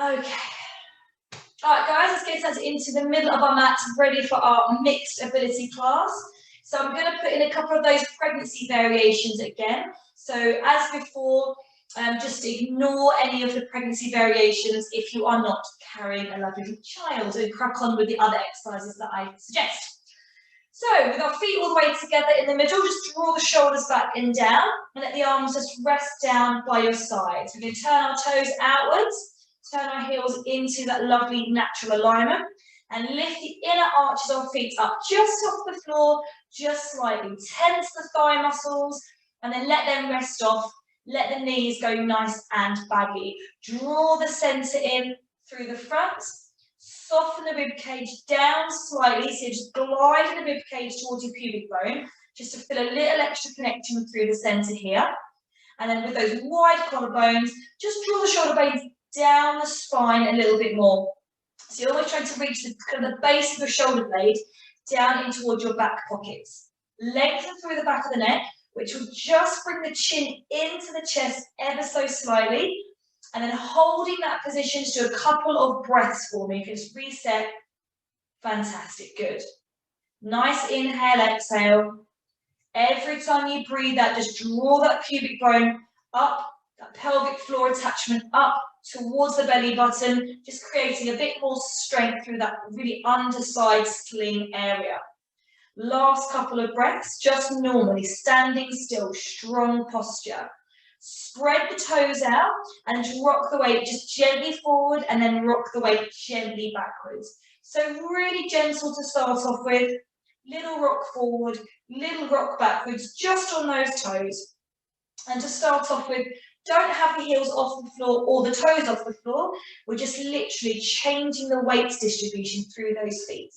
Okay. All right, guys, let's get us into the middle of our mat, ready for our mixed ability class. So I'm going to put in a couple of those pregnancy variations again. So as before, just ignore any of the pregnancy variations if you are not carrying a lovely child, and crack on with the other exercises that I suggest. So with our feet all the way together in the middle, just draw the shoulders back and down, and let the arms just rest down by your sides. We're going to turn our toes outwards, turn our heels into that lovely natural alignment, and lift the inner arches of our feet up just off the floor, just slightly. Tense the thigh muscles, and then let them rest off. Let the knees go nice and baggy. Draw the center in through the front. Soften the rib cage down slightly, so just glide the rib cage towards your pubic bone, just to feel a little extra connection through the center here. And then with those wide collarbones, just draw the shoulder blades down the spine a little bit more. So you're always trying to reach the, kind of the base of your shoulder blade down in towards your back pockets. Lengthen through the back of the neck, which will just bring the chin into the chest ever so slightly. And then holding that position to do a couple of breaths for me. Just reset. Fantastic, good. Nice inhale, exhale. Every time you breathe out, just draw that pubic bone up, that pelvic floor attachment up towards the belly button, just creating a bit more strength through that really underside sling area. Last couple of breaths, just normally, standing still, strong posture. Spread the toes out and rock the weight just gently forward and then rock the weight gently backwards. So really gentle to start off with, little rock forward, little rock backwards, just on those toes. And to start off with, don't have the heels off the floor or the toes off the floor. We're just literally changing the weight distribution through those feet.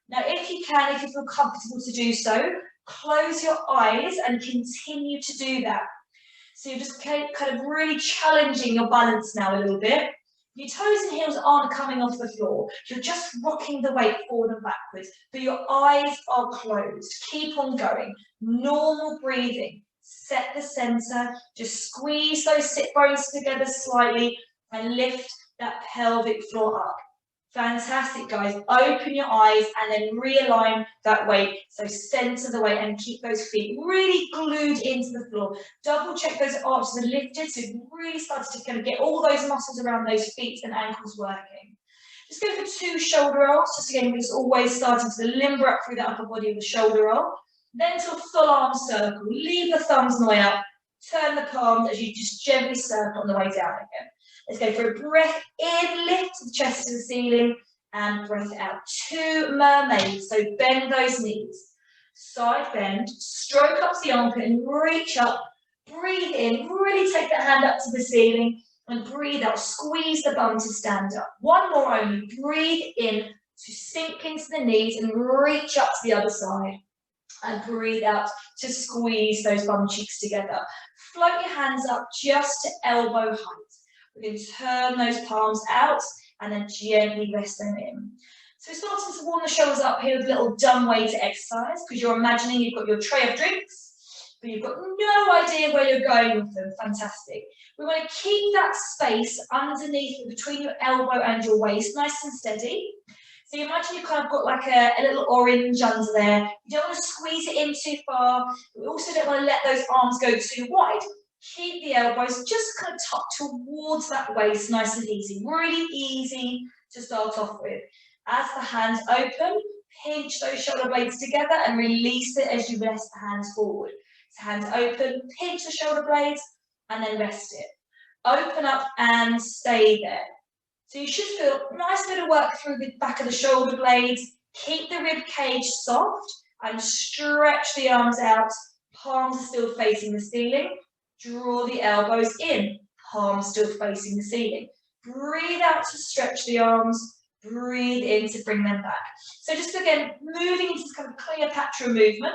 Now, if you can, if you feel comfortable to do so, close your eyes and continue to do that. So you're just kind of really challenging your balance now a little bit. Your toes and heels aren't coming off the floor. You're just rocking the weight forward and backwards, but your eyes are closed. Keep on going. Normal breathing. Set the center. Just squeeze those sit bones together slightly and lift that pelvic floor up. Fantastic, guys. Open your eyes and then realign that weight. So center the weight and keep those feet really glued into the floor. Double check those arches are lifted, so you've really started to kind of get all those muscles around those feet and ankles working. Just go for 2 shoulder rolls. Just again, we're just always starting to limber up through the upper body of the shoulder roll. Then to a full arm circle. Leave the thumbs on the way up. Turn the palms as you just gently circle on the way down again. Let's go for a breath in, lift the chest to the ceiling, and breath out. 2 mermaids, so bend those knees. Side bend, stroke up to the armpit and reach up. Breathe in, really take that hand up to the ceiling, and breathe out. Squeeze the bum to stand up. 1 more only. Breathe in to sink into the knees and reach up to the other side. And breathe out to squeeze those bum cheeks together. Float your hands up just to elbow height. We're going to turn those palms out and then gently rest them in. So we're starting to warm the shoulders up here with a little dumb way to exercise, because you're imagining you've got your tray of drinks, but you've got no idea where you're going with them. Fantastic. We want to keep that space underneath, between your elbow and your waist, nice and steady. So you imagine you've kind of got like a little orange under there. You don't want to squeeze it in too far. We also don't want to let those arms go too wide. Keep the elbows just kind of tucked towards that waist, nice and easy. Really easy to start off with. As the hands open, pinch those shoulder blades together and release it as you rest the hands forward. So hands open, pinch the shoulder blades, and then rest it. Open up and stay there. So you should feel a nice bit of work through the back of the shoulder blades. Keep the rib cage soft and stretch the arms out. Palms are still facing the ceiling. Draw the elbows in, palms still facing the ceiling. Breathe out to stretch the arms, breathe in to bring them back. So just again, moving into this kind of Cleopatra movement.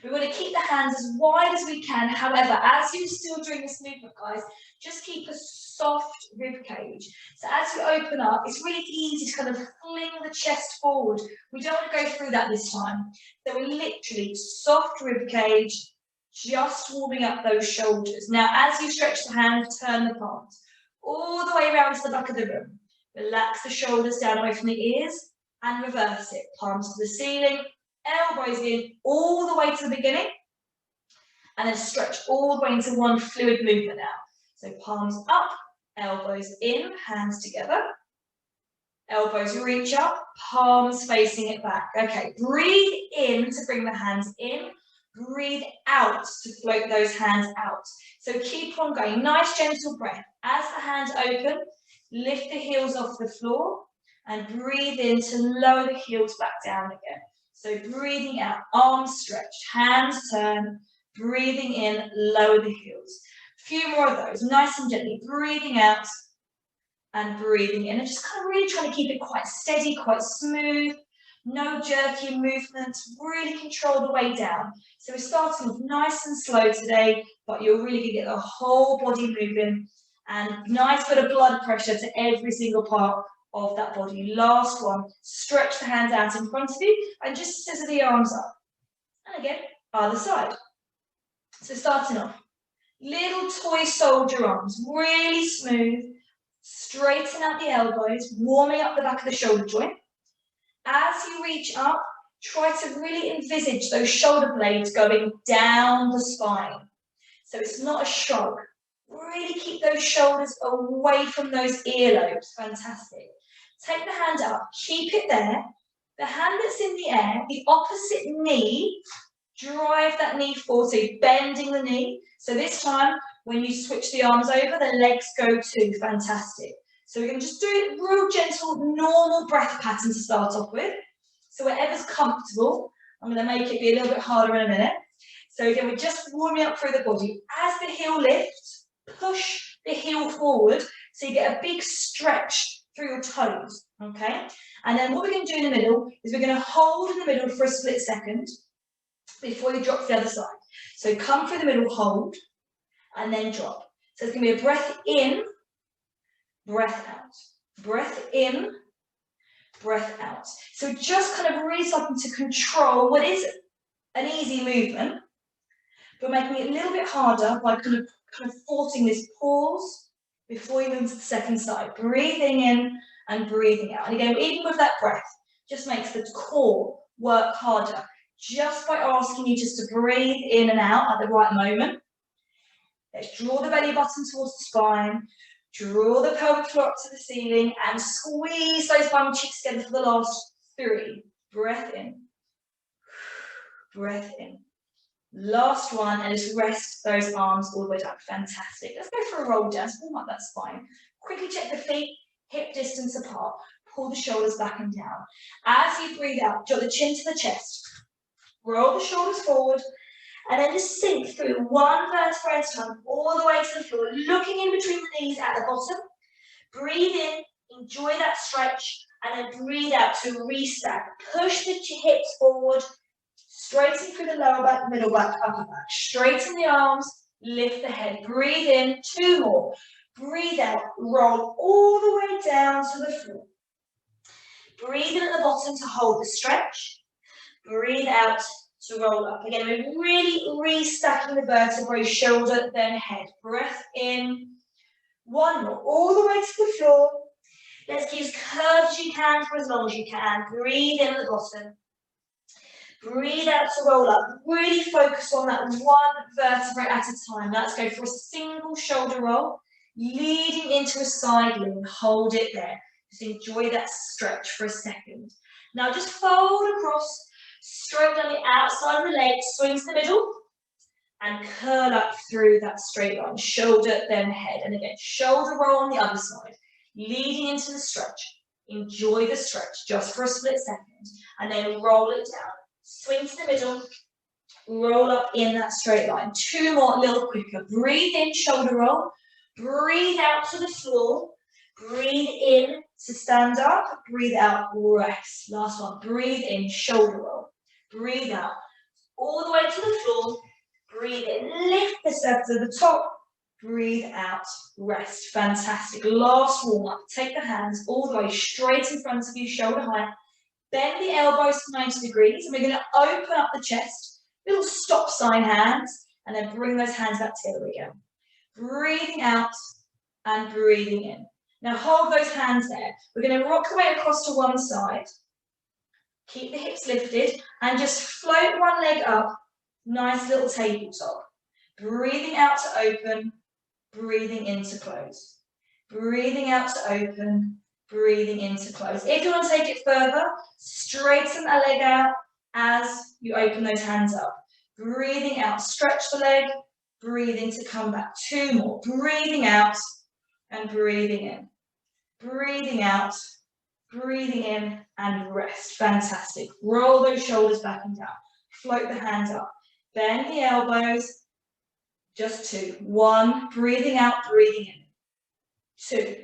We want to keep the hands as wide as we can. However, as you're still doing this movement, guys, just keep a soft rib cage. So as you open up, it's really easy to kind of fling the chest forward. We don't want to go through that this time. So we're literally soft rib cage, just warming up those shoulders. Now, as you stretch the hands, turn the palms. all the way around to the back of the room. Relax the shoulders down away from the ears and reverse it. Palms to the ceiling, elbows in all the way to the beginning, and then stretch all the way into one fluid movement now. So palms up, elbows in, hands together. Elbows reach up, palms facing it back. Okay, breathe in to bring the hands in. Breathe out to float those hands out. So keep on going. Nice gentle breath. As the hands open, lift the heels off the floor and breathe in to lower the heels back down again. So breathing out, arms stretched, hands turn, breathing in, lower the heels. A few more of those, nice and gently. Breathing out and breathing in. And just kind of really trying to keep it quite steady, quite smooth. No jerky movements, really control the way down. So we're starting off nice and slow today, but you're really going to get the whole body moving and nice bit of blood pressure to every single part of that body. Last one, stretch the hands out in front of you and just scissor the arms up. And again, other side. So starting off, little toy soldier arms, really smooth, straighten out the elbows, warming up the back of the shoulder joint. As you reach up, try to really envisage those shoulder blades going down the spine. So it's not a shrug. Really keep those shoulders away from those earlobes. Fantastic. Take the hand up, keep it there. The hand that's in the air, the opposite knee, drive that knee forward, so bending the knee. So this time, when you switch the arms over, the legs go too. Fantastic. So we're going to just do it real gentle, normal breath pattern to start off with. So whatever's comfortable, I'm going to make it be a little bit harder in a minute. So again, we're just warming up through the body. As the heel lifts, push the heel forward so you get a big stretch through your toes, okay? And then what we're going to do in the middle is we're going to hold in the middle for a split second before you drop to the other side. So come through the middle, hold, and then drop. So it's going to be a breath in, breath out, breath in, breath out. So just kind of really starting to control what is an easy movement, but making it a little bit harder by kind of forcing this pause before you move to the second side. Breathing in and breathing out. And again, even with that breath, just makes the core work harder. Just by asking you just to breathe in and out at the right moment. Let's draw the belly button towards the spine. Draw the pelvic floor up to the ceiling and squeeze those bum cheeks together for the last 3. Breath in. Breath in. Last one, and just rest those arms all the way down. Fantastic. Let's go for a roll down. Warm up that spine. Quickly check the feet, hip distance apart. Pull the shoulders back and down. As you breathe out, draw the chin to the chest. Roll the shoulders forward. And then just sink through one vertebra at a time, all the way to the floor, looking in between the knees at the bottom. Breathe in, enjoy that stretch, and then breathe out to restack. Push the hips forward, straighten through the lower back, middle back, upper back. Straighten the arms, lift the head. Breathe in, 2 more. Breathe out, roll all the way down to the floor. Breathe in at the bottom to hold the stretch. Breathe out to roll up. Again, we're really restacking the vertebrae, shoulder, then head. Breath in. 1 more, all the way to the floor. Let's keep as curved as you can for as long as you can. Breathe in at the bottom. Breathe out to roll up. Really focus on that one vertebrae at a time. Let's go for a single shoulder roll, leading into a side lean. Hold it there. Just enjoy that stretch for a second. Now just fold across, straight down the outside of the leg, swing to the middle, and curl up through that straight line. Shoulder, then head. And again, shoulder roll on the other side, leading into the stretch. Enjoy the stretch just for a split second, and then roll it down. Swing to the middle, roll up in that straight line. 2 more, a little quicker. Breathe in, shoulder roll. Breathe out to the floor. Breathe in to stand up. Breathe out, rest. Last one. Breathe in, shoulder roll. Breathe out, all the way to the floor. Breathe in, lift the step to the top. Breathe out, rest. Fantastic. Last warm up. Take the hands all the way straight in front of you, shoulder height. Bend the elbows to 90 degrees, and we're going to open up the chest. Little stop sign hands, and then bring those hands back together again. Breathing out, and breathing in. Now hold those hands there. We're going to rock the weight across to one side. Keep the hips lifted and just float one leg up. Nice little tabletop. Breathing out to open, breathing in to close. Breathing out to open, breathing in to close. If you want to take it further, straighten that leg out as you open those hands up. Breathing out, stretch the leg, breathing to come back. 2 more. Breathing out and breathing in. Breathing out, breathing in and rest. Fantastic. Roll those shoulders back and down. Float the hands up. Bend the elbows. Just 2. 1. Breathing out, breathing in. 2.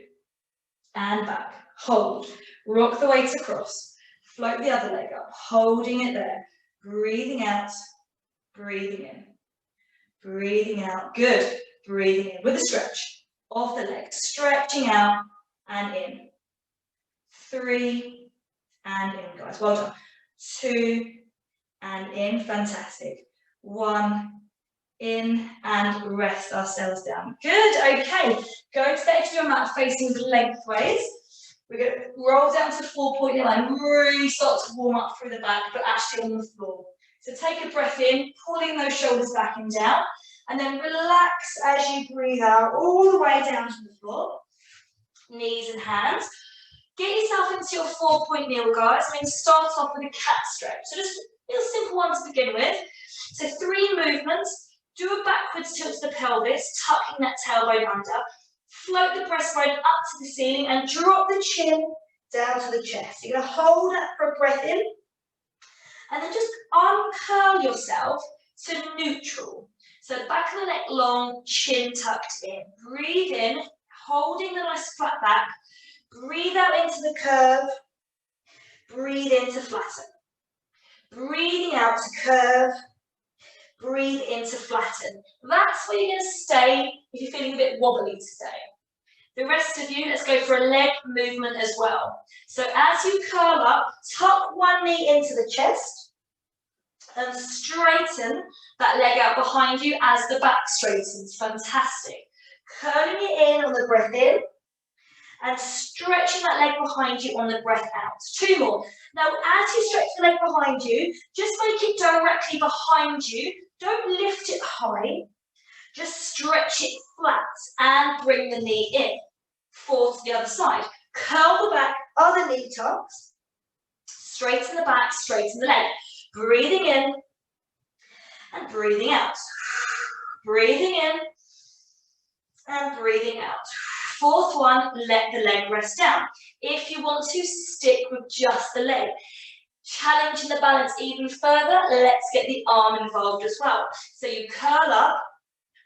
And back. Hold. Rock the weight across. Float the other leg up. Holding it there. Breathing out, breathing in. Breathing out. Good. Breathing in with a stretch of the leg. Stretching out and in. 3 and in, guys. Well done. 2 and in. Fantastic. 1. In and rest ourselves down. Good, okay. Go to the edge of your mat facing lengthways. We're going to roll down to 4-point line. Really start to warm up through the back, but actually on the floor. So take a breath in, pulling those shoulders back and down, and then relax as you breathe out all the way down to the floor. Knees and hands. Get yourself into your 4-point kneel, guys. I'm going to start off with a cat stretch. So just a little simple one to begin with. So 3 movements. Do a backwards tilt to the pelvis, tucking that tailbone under. Float the breastbone up to the ceiling and drop the chin down to the chest. You're going to hold that for a breath in. And then just uncurl yourself to neutral. So back of the neck long, chin tucked in. Breathe in, holding the nice flat back. Breathe out into the curve. Breathe in to flatten. Breathing out to curve. Breathe in to flatten. That's where you're going to stay if you're feeling a bit wobbly today. The rest of you, let's go for a leg movement as well. So as you curl up, tuck one knee into the chest and straighten that leg out behind you as the back straightens. Fantastic. Curling it in on the breath in and stretching that leg behind you on the breath out. 2 more. Now, as you stretch the leg behind you, just make it directly behind you. Don't lift it high. Just stretch it flat and bring the knee in. 4 to the other side. Curl the back, other knee tucks. Straighten the back, straighten the leg. Breathing in and breathing out. Breathing in and breathing out. 4th one, let the leg rest down. If you want to, stick with just the leg. Challenging the balance even further, let's get the arm involved as well. So you curl up,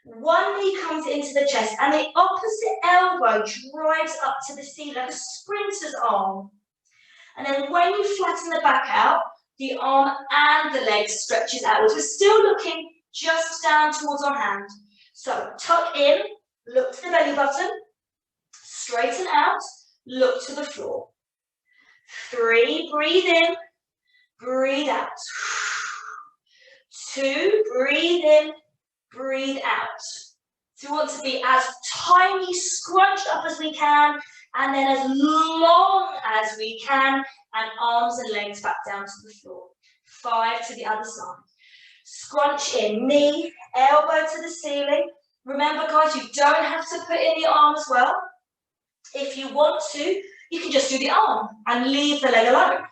one knee comes into the chest, and the opposite elbow drives up to the ceiling like a sprinter's arm. And then when you flatten the back out, the arm and the leg stretches outwards. We're still looking just down towards our hand. So tuck in, look to the belly button, straighten out, look to the floor. 3, breathe in, breathe out. 2, breathe in, breathe out. So we want to be as tiny, scrunched up as we can, and then as long as we can, and arms and legs back down to the floor. 5 to the other side. Scrunch in, knee, elbow to the ceiling. Remember, guys, you don't have to put in the arm as well. If you want to, you can just do the arm and leave the leg alone.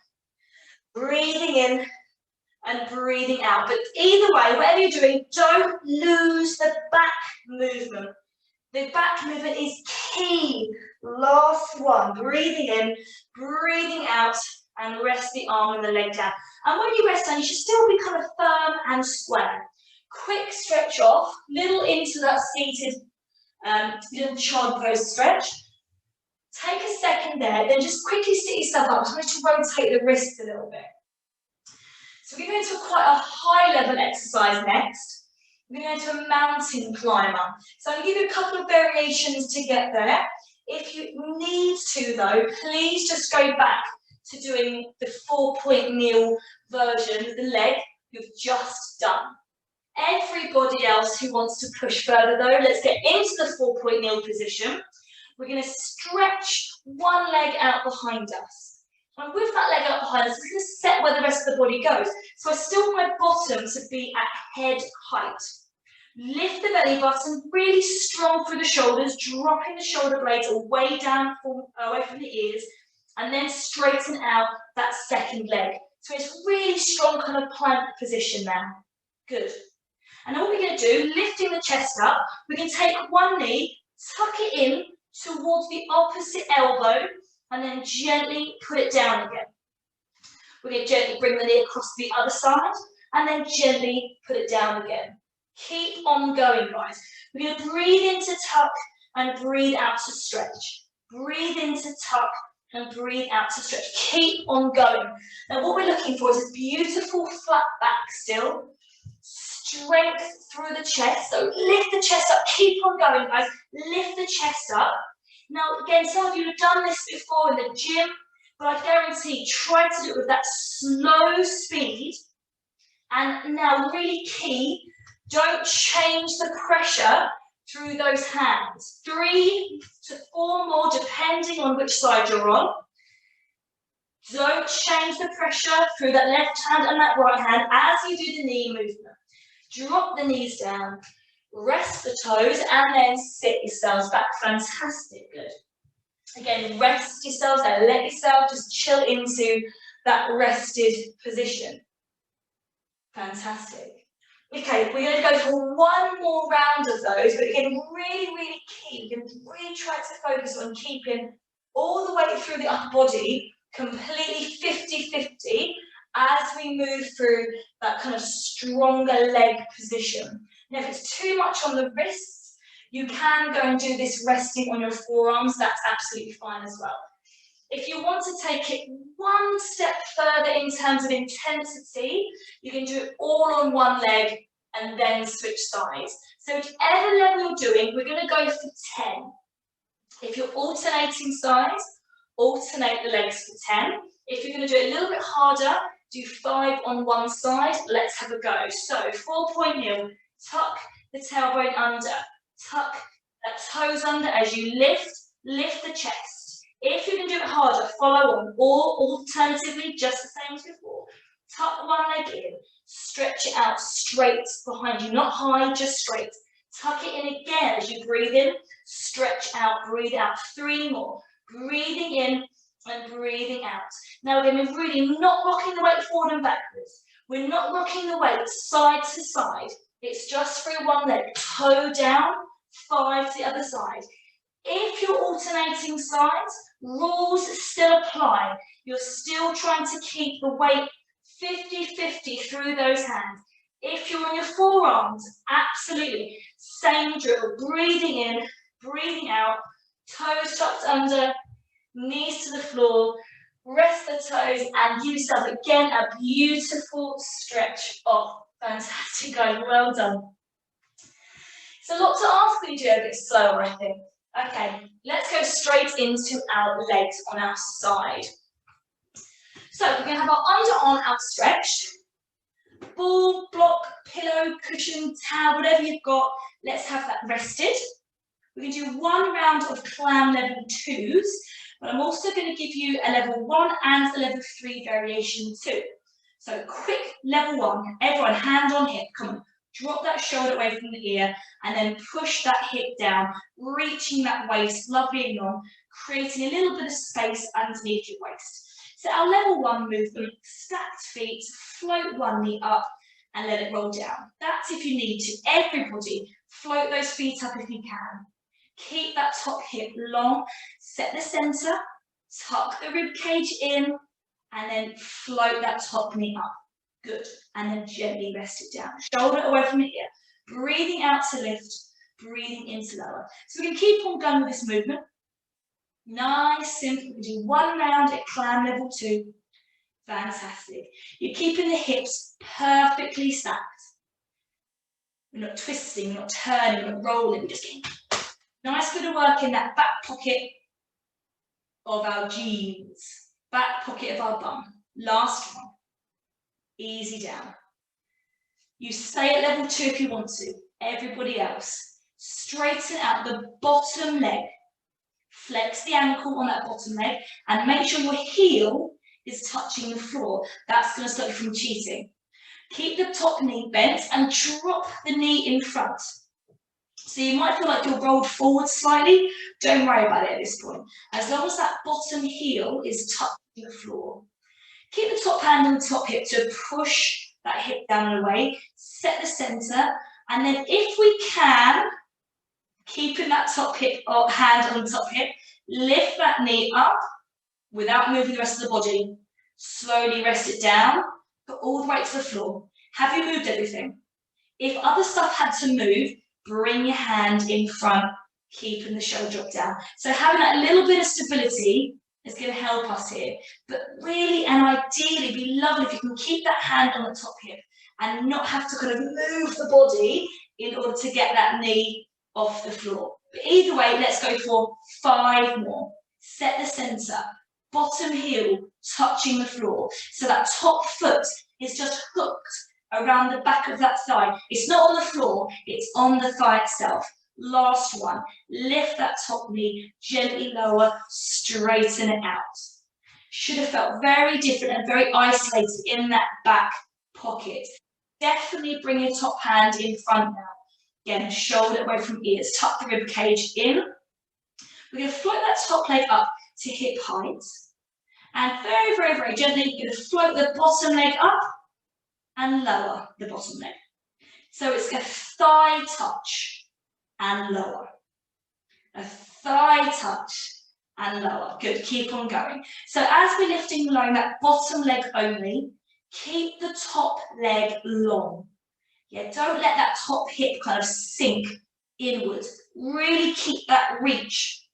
Breathing in and breathing out. But either way, whatever you're doing, don't lose the back movement. The back movement is key. Last one. Breathing in, breathing out, and rest the arm and the leg down. And when you rest down, you should still be kind of firm and square. Quick stretch off, little into that seated little child pose stretch. Take a second there, then just quickly sit yourself up. Try to rotate the wrists a little bit. So we're going to quite a high level exercise next. We're going to go to a mountain climber. So I'm going to give you a couple of variations to get there. If you need to though, please just go back to doing the 4-point kneel version with the leg you've just done. Everybody else who wants to push further though, let's get into the 4-point kneel position. we're going to stretch one leg out behind us. And with that leg out behind us, we're going to set where the rest of the body goes. So I still want my bottom to be at head height. Lift the belly button really strong through the shoulders, dropping the shoulder blades away down away from the ears, and then straighten out that second leg. So it's really strong kind of plank position now. Good. And then what we're going to do, lifting the chest up, we can take one knee, tuck it in towards the opposite elbow, and then gently put it down again. We're going to gently bring the knee across to the other side, and then gently put it down again. Keep on going, guys. We're going to breathe in to tuck and breathe out to stretch. Breathe in to tuck and breathe out to stretch. Keep on going. Now what we're looking for is a beautiful flat back still. Strength through the chest. So lift the chest up. Keep on going, guys. Lift the chest up. Now again, some of you have done this before in the gym, but I guarantee try to do it with that slow speed. And now really key, don't change the pressure through those hands. 3 to 4 more, depending on which side you're on. Don't change the pressure through that left hand and that right hand as you do the knee movement. Drop the knees down, rest the toes, and then sit yourselves back. Fantastic, good. Again, rest yourselves there, let yourself just chill into that rested position. Fantastic. Okay, we're going to go for one more round of those, but again, really, really key. You're going to really try to focus on keeping all the way through the upper body completely 50-50 as we move through that kind of stronger leg position. Now, if it's too much on the wrists, you can go and do this resting on your forearms. That's absolutely fine as well. If you want to take it one step further in terms of intensity, you can do it all on one leg and then switch sides. So whichever level you're doing, we're going to go for 10. If you're alternating sides, alternate the legs for 10. If you're going to do it a little bit harder, do 5 on one side. Let's have a go. So 4-point heel, tuck the tailbone under, tuck that toes under as you lift the chest. If you can do it harder, follow on, or alternatively, just the same as before. Tuck one leg in, stretch it out straight behind you, not high, just straight. Tuck it in again as you breathe in, stretch out, breathe out. 3 more. Breathing in and breathing out. Now again, we're really not rocking the weight forward and backwards. We're not rocking the weight side to side. It's just through one leg, toe down, 5 to the other side. If you're alternating sides, rules still apply. You're still trying to keep the weight 50-50 through those hands. If you're on your forearms, absolutely, same drill. Breathing in, breathing out, toes tucked under, knees to the floor, rest the toes, and give yourself again a beautiful stretch off. Fantastic, guys, well done. It's a lot to ask when you do it a bit slower, I think. Okay, let's go straight into our legs on our side. So we're going to have our underarm outstretched. Ball, block, pillow, cushion, towel, whatever you've got, let's have that rested. We're going to do one round of clam level 2s, but I'm also going to give you a level 1 and a level 3 variation too. So quick level 1, everyone hand on hip, come on. Drop that shoulder away from the ear and then push that hip down, reaching that waist lovely and long, creating a little bit of space underneath your waist. So our level 1 movement, stacked feet, float one knee up and let it roll down. That's if you need to. Everybody, float those feet up if you can. Keep that top hip long, set the center, tuck the rib cage in, and then float that top knee up. Good. And then gently rest it down. Shoulder away from the ear. Breathing out to lift, breathing in to lower. So we can keep on going with this movement. Nice, simple. We can do one round at clam level 2. Fantastic. You're keeping the hips perfectly stacked. We're not twisting, we're not turning, we're not rolling. We're just getting nice bit of work in that back pocket of our jeans. Back pocket of our bum. Last one. Easy down. You stay at level 2 if you want to. Everybody else. Straighten out the bottom leg. Flex the ankle on that bottom leg and make sure your heel is touching the floor. That's going to stop you from cheating. Keep the top knee bent and drop the knee in front. So you might feel like you're rolled forward slightly. Don't worry about it at this point. As long as that bottom heel is touching the floor. Keep the top hand on the top hip to push that hip down and away. Set the center. And then if we can, keeping that top hip or hand on the top hip, lift that knee up without moving the rest of the body. Slowly rest it down, but all the way to the floor. Have you moved everything? If other stuff had to move, bring your hand in front, keeping the shoulder drop down. So having that little bit of stability is going to help us here. But really and ideally, it'd be lovely if you can keep that hand on the top hip and not have to kind of move the body in order to get that knee off the floor. But either way, let's go for 5 more. Set the center, bottom heel touching the floor. So that top foot is just hooked around the back of that thigh. It's not on the floor, it's on the thigh itself. Last one, lift that top knee, gently lower, straighten it out. Should have felt very different and very isolated in that back pocket. Definitely bring your top hand in front now. Again, shoulder away from ears, tuck the rib cage in. We're going to float that top leg up to hip height. And very, very, very gently, you're going to float the bottom leg up and lower the bottom leg. So it's a thigh touch and lower. A thigh touch and lower. Good, keep on going. So as we're lifting and lowering that bottom leg only, keep the top leg long. Yeah, don't let that top hip kind of sink inwards. Really keep that reach,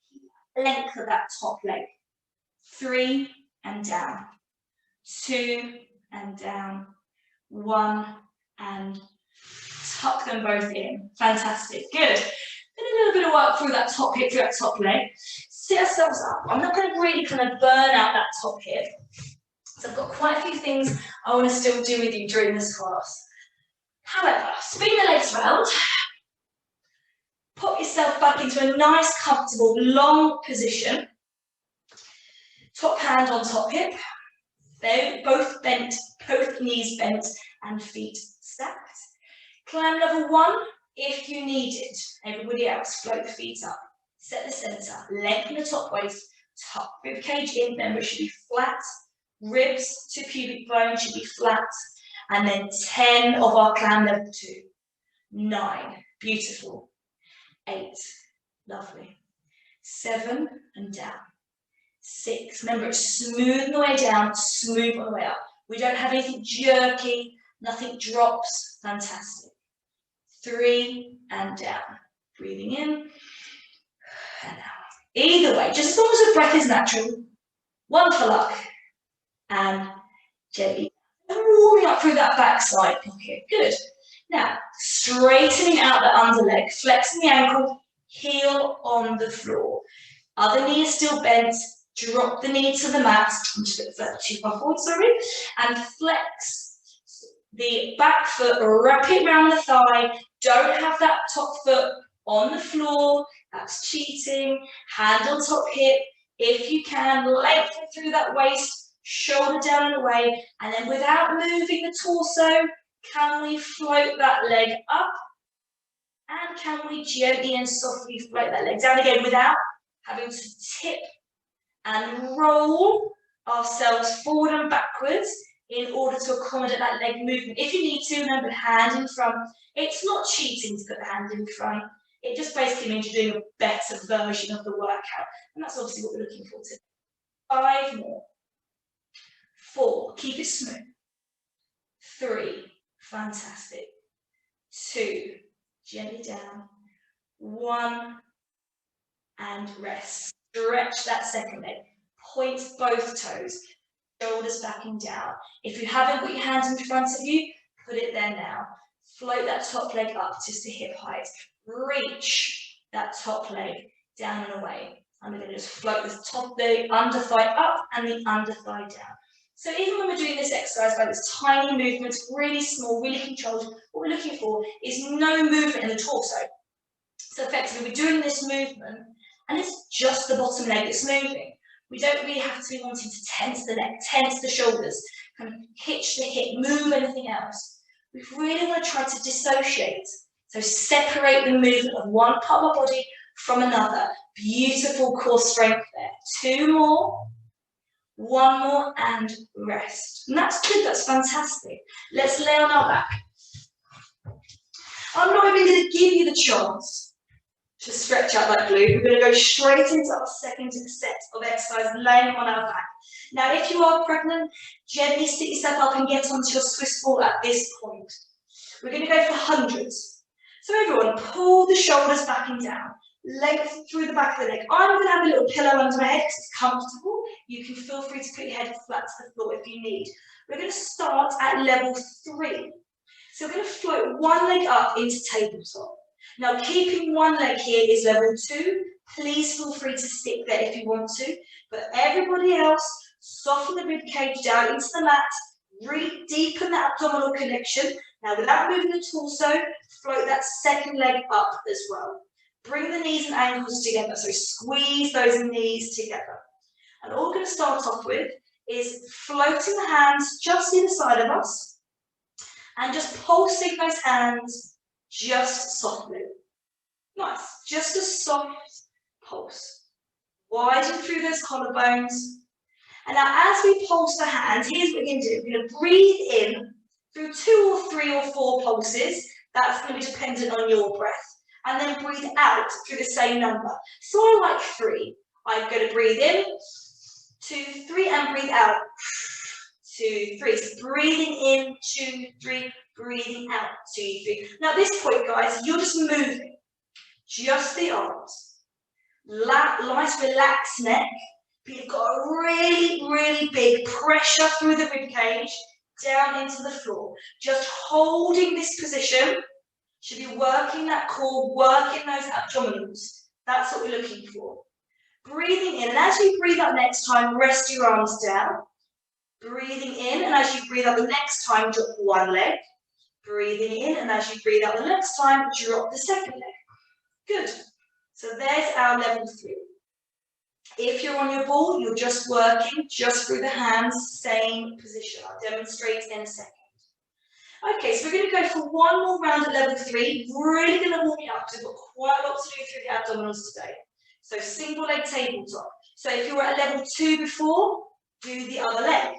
length of that top leg. 3 and down. 2 and down. 1 and tuck them both in. Fantastic. Good. Did a little bit of work through that top hip, through that top leg. Sit ourselves up. I'm not going to really kind of burn out that top hip. So I've got quite a few things I want to still do with you during this class. However, spin the legs round. Put yourself back into a nice, comfortable, long position. Top hand on top hip. They're both bent, both knees bent and feet stacked. Climb level 1 if you need it. Everybody else, float the feet up. Set the center, lengthen the top waist, tuck rib cage in, member should be flat. Ribs to pubic bone should be flat. And then 10 of our climb level 2. 9, beautiful. 8, lovely. 7 and down. 6, remember it's smooth on the way down, smooth on the way up. We don't have anything jerky, nothing drops, fantastic. 3 and down. Breathing in and out. Either way, just as long as the breath is natural. 1 for luck. And gently warming up through that backside pocket. Good. Now, straightening out the underleg, flexing the ankle, heel on the floor. Other knee is still bent. Drop the knee to the mat. I'm just going to further too far forward, sorry. And flex the back foot, wrap it around the thigh. Don't have that top foot on the floor. That's cheating. Hand on top hip. If you can, lengthen through that waist, shoulder down and away. And then without moving the torso, can we float that leg up? And can we gently and softly float that leg down again without having to tip and roll ourselves forward and backwards in order to accommodate that leg movement. If you need to, remember hand in front. It's not cheating to put the hand in front. It just basically means you're doing a better version of the workout. And that's obviously what we're looking for today. 5 more. 4, keep it smooth. 3, fantastic. 2, gently down. 1, and rest. Stretch that second leg. Point both toes. Shoulders back and down. If you haven't got your hands in front of you, put it there now. Float that top leg up just to hip height. Reach that top leg down and away. I'm going to just float the under thigh up and the under thigh down. So even when we're doing this exercise by this tiny movements, really small, really controlled, what we're looking for is no movement in the torso. So effectively we're doing this movement and it's just the bottom leg that's moving. We don't really have to be wanting to tense the neck, tense the shoulders, kind of hitch the hip, move anything else. We really want to try to dissociate. So separate the movement of one part of our body from another. Beautiful core strength there. 2 more. 1 more and rest. And that's good, that's fantastic. Let's lay on our back. I'm not even going to give you the chance to stretch out that glute. We're going to go straight into our second set of exercise, laying on our back. Now, if you are pregnant, gently sit yourself up and get onto your Swiss ball at this point. We're going to go for hundreds. So everyone, pull the shoulders back and down. Length through the back of the neck. I'm going to have a little pillow under my head because it's comfortable. You can feel free to put your head flat to the floor if you need. We're going to start at level 3. So we're going to float one leg up into tabletop. Now, keeping one leg here is level 2. Please feel free to stick there if you want to. But everybody else, soften the rib cage down into the mat. Really deepen that abdominal connection. Now, without moving the torso, float that second leg up as well. Bring the knees and ankles together. So squeeze those knees together. And all we're going to start off with is floating the hands just either side of us. And just pulsing those hands just softly. Nice. Just a soft pulse. Widen through those collarbones. And now as we pulse the hands, here's what we're going to do. We're going to breathe in through 2 or 3 or 4 pulses. That's going to be dependent on your breath. And then breathe out through the same number. So I like 3. I'm going to breathe in, 2, 3, and breathe out. 2, 3. So breathing in, 2, 3, breathing out, 2, 3. Now at this point, guys, you're just moving. Just the arms. Nice relaxed neck. But you've got a really, really big pressure through the rib cage down into the floor. Just holding this position. Should be working that core, working those abdominals. That's what we're looking for. Breathing in, and as you breathe out next time, rest your arms down. Breathing in, and as you breathe out the next time, drop one leg. Breathing in, and as you breathe out the next time, drop the second leg. Good. So there's our level 3. If you're on your ball, you're just working just through the hands, same position. I'll demonstrate in a second. Okay, so we're going to go for one more round at level 3. Really going to warm you up because we've got quite a lot to do through the abdominals today. So single leg tabletop. So if you were at level 2 before, do the other leg.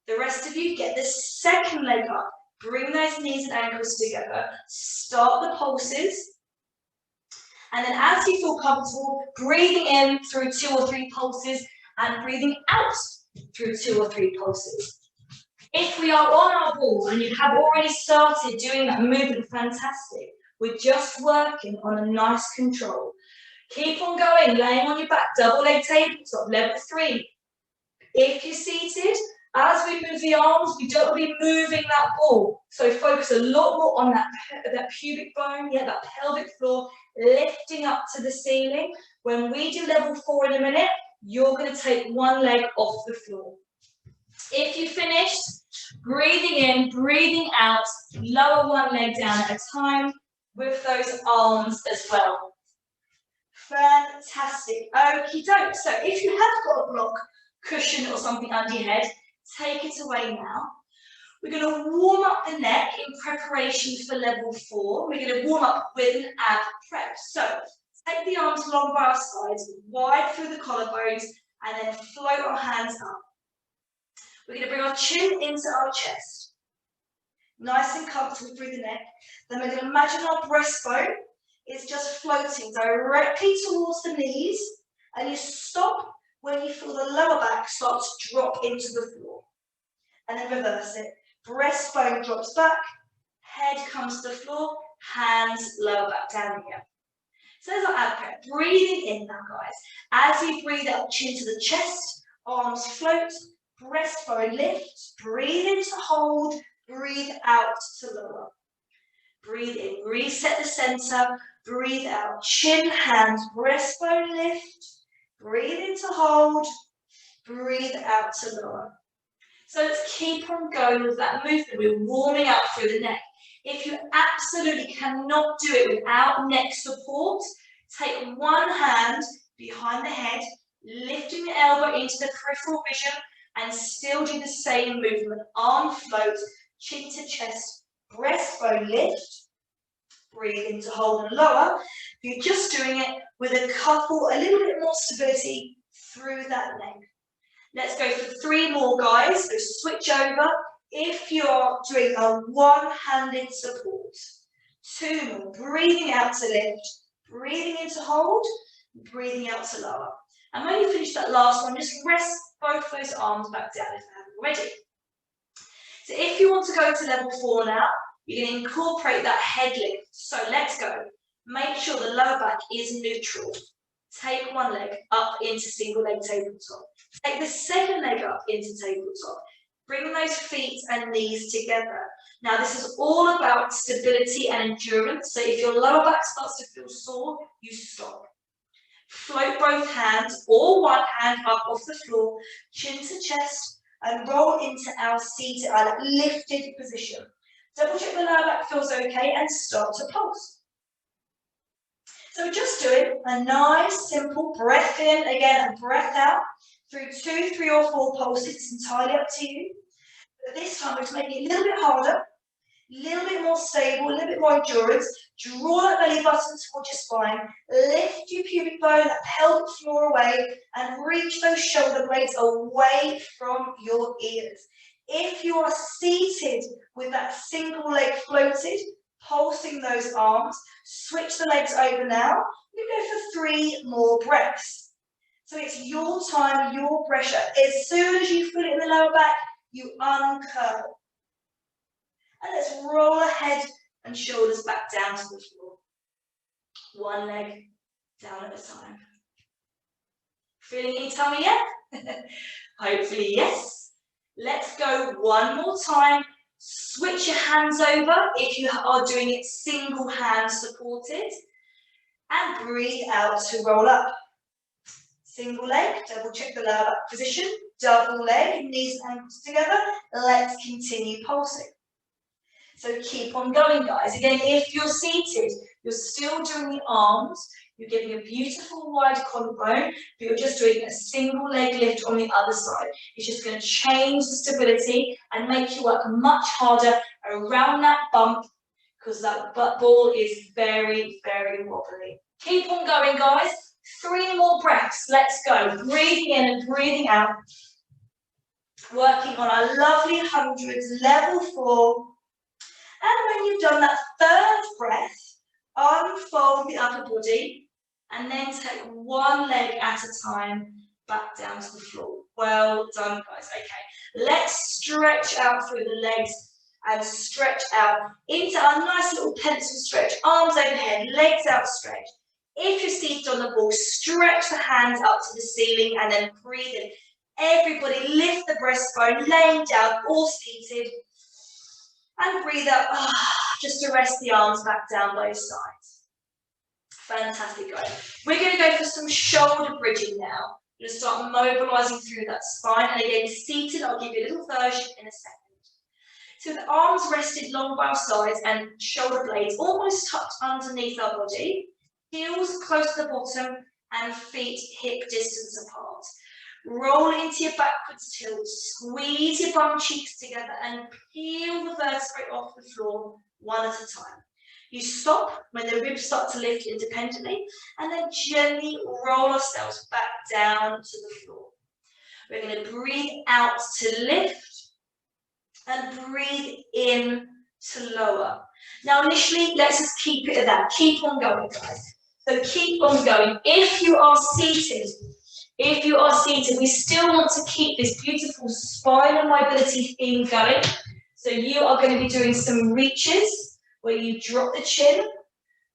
The rest of you get the second leg up. Bring those knees and ankles together. Start the pulses. And then as you feel comfortable, breathing in through 2 or 3 pulses and breathing out through 2 or 3 pulses. If we are on our ball and you have already started doing that movement, fantastic. We're just working on a nice control. Keep on going, laying on your back, double leg tabletop, level 3. If you're seated, as we move the arms, we don't want to be moving that ball. So focus a lot more on that pubic bone, that pelvic floor, lifting up to the ceiling. When we do level 4 in a minute, you're going to take one leg off the floor. If you finished, breathing in, breathing out, lower one leg down at a time with those arms as well. Fantastic. Okie doke. So if you have got a block, cushion or something under your head, take it away now. We're going to warm up the neck in preparation for level 4. We're going to warm up with an ab prep. So take the arms along by our sides, wide through the collarbones, and then float our hands up. We're going to bring our chin into our chest. Nice and comfortable through the neck. Then we're going to imagine our breastbone is just floating directly towards the knees, and you stop when you feel the lower back start to drop into the floor. And then reverse it. Breastbone drops back, head comes to the floor, hands lower back down again. So there's our ab prep. Breathing in now, guys. As you breathe out, chin to the chest, arms float, breastbone lift, breathe in to hold, breathe out to lower. Breathe in, reset the center, breathe out, chin, hands, breastbone lift, breathe in to hold, breathe out to lower. So let's keep on going with that movement. We're warming up through the neck. If you absolutely cannot do it without neck support, take one hand behind the head, lifting the elbow into the peripheral vision, and still do the same movement. Arm float, chin to chest, breastbone lift. Breathe in to hold and lower. You're just doing it with a little bit more stability through that leg. Let's go for 3 more, guys. So switch over. If you're doing a one-handed support, 2 more. Breathing out to lift, breathing in to hold, breathing out to lower. And when you finish that last one, just rest both those arms back down if you haven't already. So if you want to go to level 4 now, you're going to incorporate that head lift. So let's go. Make sure the lower back is neutral. Take one leg up into single leg tabletop. Take the second leg up into tabletop. Bring those feet and knees together. Now this is all about stability and endurance. So if your lower back starts to feel sore, you stop. Float both hands or one hand up off the floor, chin to chest, and roll into our seated, our lifted position. Double check the lower back feels okay and start to pulse. So we're just doing a nice, simple breath in, again, and breath out through 2, 3, or 4 pulses. It's entirely up to you. But this time, we're just making it a little bit harder, a little bit more stable, a little bit more endurance. Draw that belly button towards your spine. Lift your pubic bone, that pelvic floor away, and reach those shoulder blades away from your ears. If you are seated with that single leg floated, pulsing those arms, switch the legs over now. We go for 3 more breaths. So it's your time, your pressure. As soon as you feel it in the lower back, you uncurl. And let's roll ahead and shoulders back down to the floor. One leg down at a time. Feeling any tummy yet? Hopefully yes. Let's go one more time. Switch your hands over if you are doing it single hand supported. And breathe out to roll up. Single leg, double check the lower back position. Double leg, knees and ankles together. Let's continue pulsing. So keep on going, guys. Again, if you're seated, you're still doing the arms. You're giving a beautiful wide collarbone, but you're just doing a single leg lift on the other side. It's just going to change the stability and make you work much harder around that bump because that ball is very, very wobbly. Keep on going, guys. 3 more breaths. Let's go. Breathing in and breathing out. Working on our lovely hundreds, level 4. And when you've done that 3rd breath, unfold the upper body and then take one leg at a time back down to the floor. Well done, guys. Okay, let's stretch out through the legs and stretch out into our nice little pencil stretch. Arms overhead, legs outstretched. If you're seated on the ball, stretch the hands up to the ceiling and then breathe in. Everybody lift the breastbone, laying down or seated. And breathe out, just to rest the arms back down both sides. Fantastic, guys. We're going to go for some shoulder bridging now. We're going to start mobilizing through that spine. And again, seated, I'll give you a little version in a second. So the arms rested long by our sides and shoulder blades almost tucked underneath our body. Heels close to the bottom and feet hip distance apart. Roll into your backwards tilt, squeeze your bum cheeks together and peel the vertebrae off the floor one at a time. You stop when the ribs start to lift independently and then gently roll ourselves back down to the floor. We're going to breathe out to lift and breathe in to lower. Now initially, let's just keep it at that. Keep on going, guys. So keep on going. If you are seated, we still want to keep this beautiful spinal mobility theme going. So you are going to be doing some reaches where you drop the chin,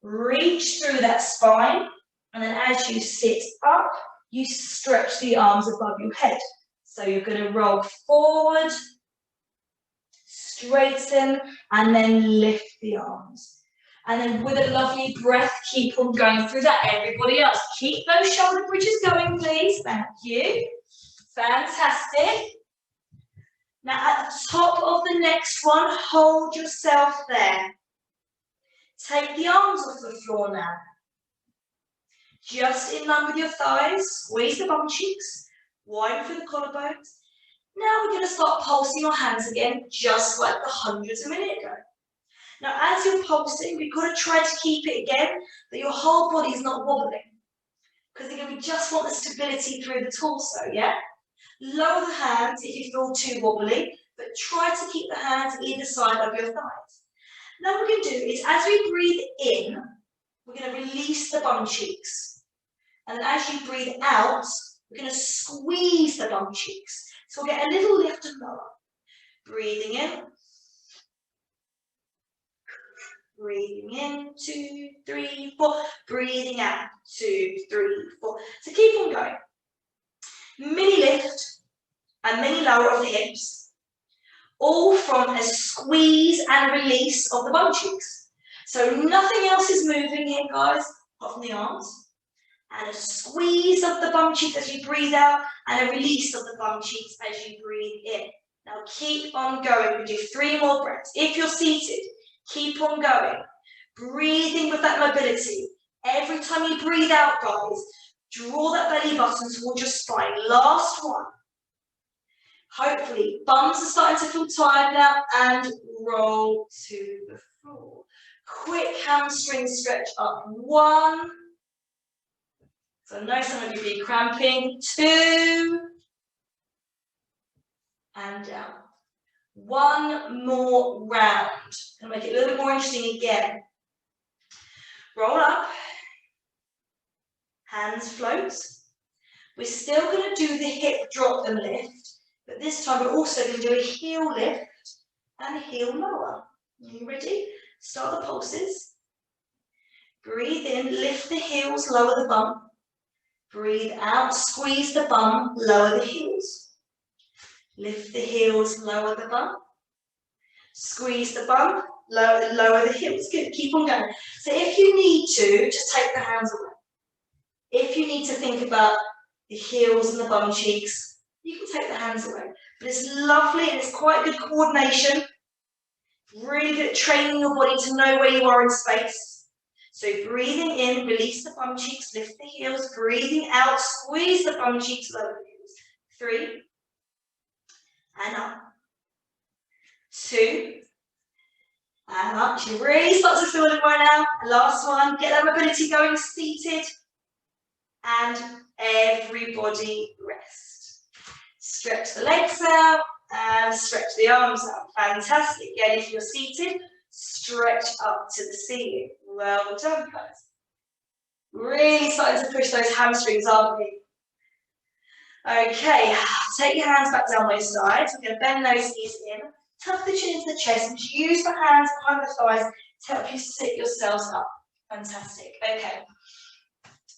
reach through that spine, and then as you sit up, you stretch the arms above your head. So you're going to roll forward, straighten, and then lift the arms. And then with a lovely breath, keep on going through that. Everybody else, keep those shoulder bridges going, please. Thank you. Fantastic. Now at the top of the next one, hold yourself there. Take the arms off the floor now. just in line with your thighs. Squeeze the bum cheeks, widen through the collarbones. Now we're going to start pulsing your hands again, just like the hundreds a minute ago. Now, as you're pulsing, we've got to try to keep it again, that your whole body is not wobbling. Because again, we just want the stability through the torso, yeah? Lower the hands if you feel too wobbly, but try to keep the hands either side of your thighs. Now what we're going to do is, as we breathe in, we're going to release the bum cheeks. And then as you breathe out, we're going to squeeze the bum cheeks. So we'll get a little lift and lower. Breathing in. Breathing in, 2, 3, 4. Breathing out, 2, 3, 4. So keep on going. Mini lift and mini lower of the hips. All from a squeeze and release of the bum cheeks. So nothing else is moving here, guys, apart from the arms. And a squeeze of the bum cheeks as you breathe out, and a release of the bum cheeks as you breathe in. Now keep on going. We do 3 more breaths. If you're seated, keep on going. Breathing with that mobility. Every time you breathe out, guys, draw that belly button towards your spine. Last one. Hopefully, bums are starting to feel tired now, and roll to the floor. Quick hamstring stretch up. 1. So I know some of you be cramping. 2. And down. 1 more round. Gonna make it a little bit more interesting again. Roll up. Hands float. We're still going to do the hip drop and lift, but this time we're also going to do a heel lift and a heel lower. Are you ready? Start the pulses. Breathe in, lift the heels, lower the bum. Breathe out, squeeze the bum, lower the heels. Lift the heels, lower the bum. Squeeze the bum, lower the heels. Good, keep on going. So if you need to, just take the hands away. If you need to think about the heels and the bum cheeks, you can take the hands away. But it's lovely and it's quite good coordination. Really good at training your body to know where you are in space. So breathing in, release the bum cheeks, lift the heels. Breathing out, squeeze the bum cheeks, lower the heels. 3. And up. 2. And up. You really start to feel it right now. Last one. Get that mobility going, seated. And everybody rest. Stretch the legs out and stretch the arms out. Fantastic. Again, if you're seated, stretch up to the ceiling. Well done, guys. Really starting to push those hamstrings, aren't we? Okay, take your hands back down by your sides. We're going to bend those knees in, tuck the chin into the chest, and use the hands behind the thighs to help you sit yourselves up. Fantastic. Okay.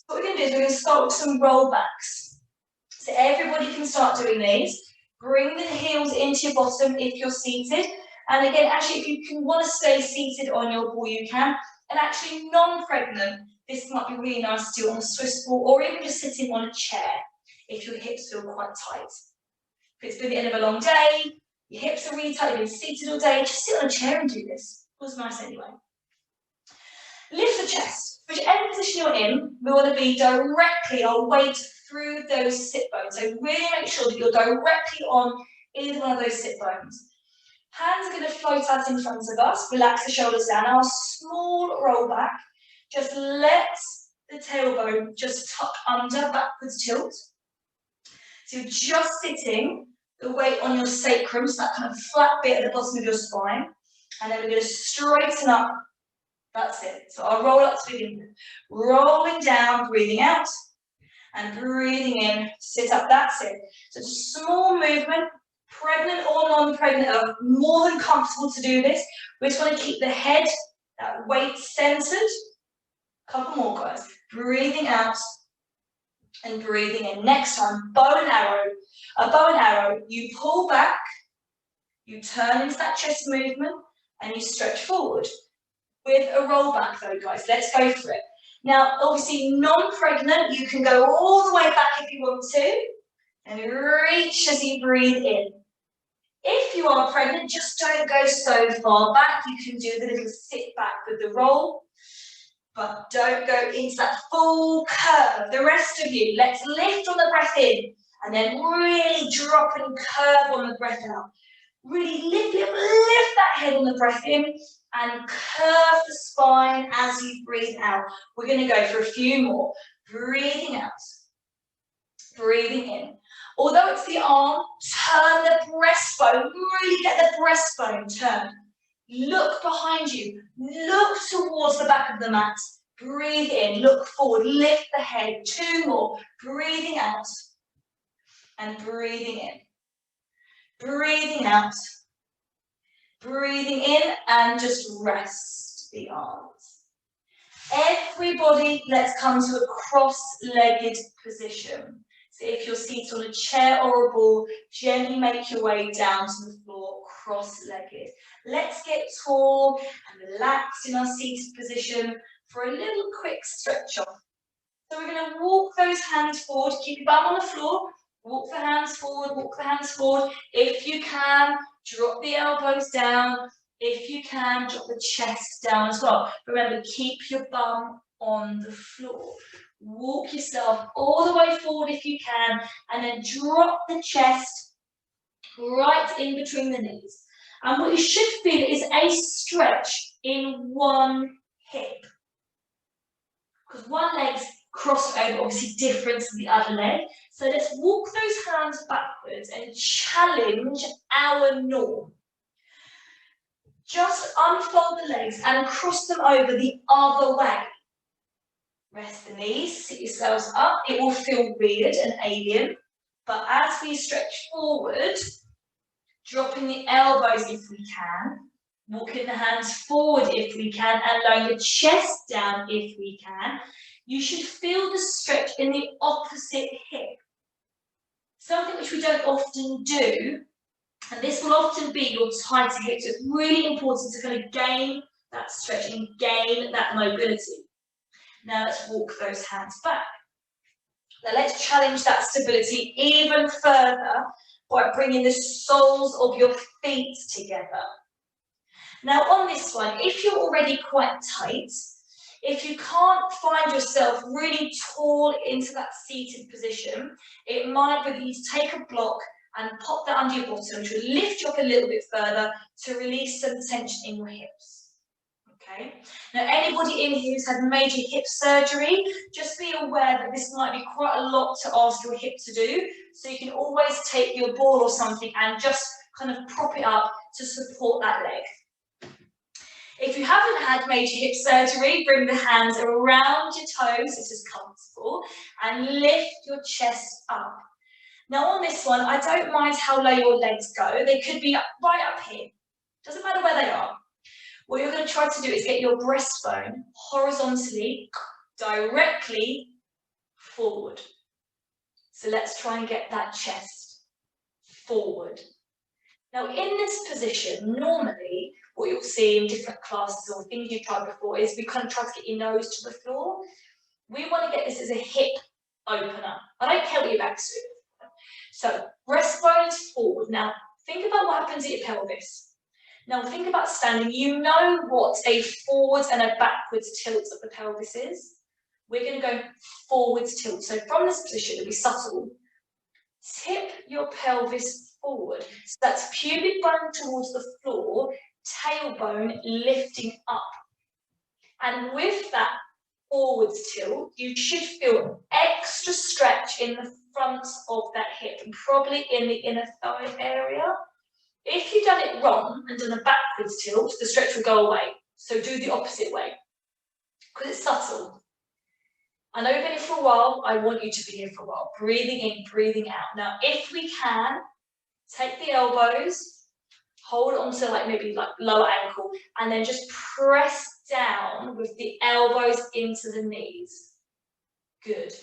What we're going to do is we're going to start with some roll backs. So everybody can start doing these. Bring the heels into your bottom if you're seated. And again, actually, if you want to stay seated on your ball, you can. And actually, non-pregnant, this might be really nice to do on a Swiss ball, or even just sitting on a chair if your hips feel quite tight. If it's been the end of a long day, your hips are really tight, you've been seated all day, just sit on a chair and do this. It was nice anyway. Lift the chest. Whichever position you're in, we want to be directly our weight through those sit bones. So really make sure that you're directly on either one of those sit bones. Hands are going to float out in front of us. Relax the shoulders down. Now a small roll back. Just let the tailbone just tuck under, backwards tilt. So you're just sitting the weight on your sacrum, so that kind of flat bit at the bottom of your spine. And then we're going to straighten up. That's it. So I'll roll up to begin with. Rolling down, breathing out, and breathing in, sit up. That's it. So small movement, pregnant or non-pregnant, are more than comfortable to do this. We just want to keep the head, that weight centered. Couple more, guys. Breathing out and breathing in. Next time, bow and arrow. A bow and arrow, you pull back, you turn into that chest movement, and you stretch forward. With a roll back though, guys, let's go for it. Now, obviously, non-pregnant, you can go all the way back if you want to, and reach as you breathe in. If you are pregnant, just don't go so far back. You can do the little sit back with the roll. but don't go into that full curve. The rest of you, let's lift on the breath in, and then really drop and curve on the breath out. Really lift that head on the breath in, and curve the spine as you breathe out. We're going to go for a few more. Breathing out, breathing in. Although it's the arm, turn the breastbone, really get the breastbone turned. Look behind you, look towards the back of the mat. Breathe in, look forward, lift the head. 2 more, breathing out and breathing in. Breathing out, breathing in, and just rest the arms. Everybody, let's come to a cross-legged position. So if you're seated on a chair or a ball, gently make your way down to the floor, cross-legged. Let's get tall and relaxed in our seated position for a little quick stretch off. So we're going to walk those hands forward, keep your bum on the floor, walk the hands forward, walk the hands forward. If you can, drop the elbows down. If you can, drop the chest down as well. Remember, keep your bum on the floor. Walk yourself all the way forward if you can, and then drop the chest right in between the knees. And what you should feel is a stretch in one hip. Because one leg's crossed over, obviously different to the other leg. So let's walk those hands backwards and challenge our norm. Just unfold the legs and cross them over the other way. Rest the knees, sit yourselves up. It will feel weird and alien, but as we stretch forward, dropping the elbows if we can, walking the hands forward if we can, and lowering the chest down if we can, you should feel the stretch in the opposite hip. Something which we don't often do, and this will often be your tighter hip, so it's really important to kind of gain that stretch and gain that mobility. Now let's walk those hands back. Now let's challenge that stability even further by bringing the soles of your feet together. Now on this one, if you're already quite tight, if you can't find yourself really tall into that seated position, it might be that you take a block and pop that under your bottom to lift you up a little bit further to release some tension in your hips. Okay. Now anybody in here who's had major hip surgery, just be aware that this might be quite a lot to ask your hip to do, so you can always take your ball or something and just kind of prop it up to support that leg. If you haven't had major hip surgery, bring the hands around your toes, this is comfortable, and lift your chest up. Now on this one, I don't mind how low your legs go. They could be right up here. Doesn't matter where they are. What you're going to try to do is get your breastbone horizontally, directly forward. So let's try and get that chest forward. Now in this position, normally, what you'll see in different classes or things you've tried before is we kind of try to get your nose to the floor. We want to get this as a hip opener. I don't care what your back's doing. So breastbone is forward. Now think about what happens at your pelvis. Now think about standing. You know what a forwards and a backwards tilt of the pelvis is. We're going to go forwards tilt. So from this position, it'll be subtle. Tip your pelvis forward. So that's pubic bone towards the floor, tailbone lifting up. And with that forwards tilt, you should feel extra stretch in the front of that hip, and probably in the inner thigh area. If you've done it wrong and done a backwards tilt, the stretch will go away. So do the opposite way, because it's subtle. I know you've been here for a while. I want you to be here for a while. Breathing in, breathing out. Now, if we can, take the elbows, hold on to like maybe like lower ankle, and then just press down with the elbows into the knees. Good.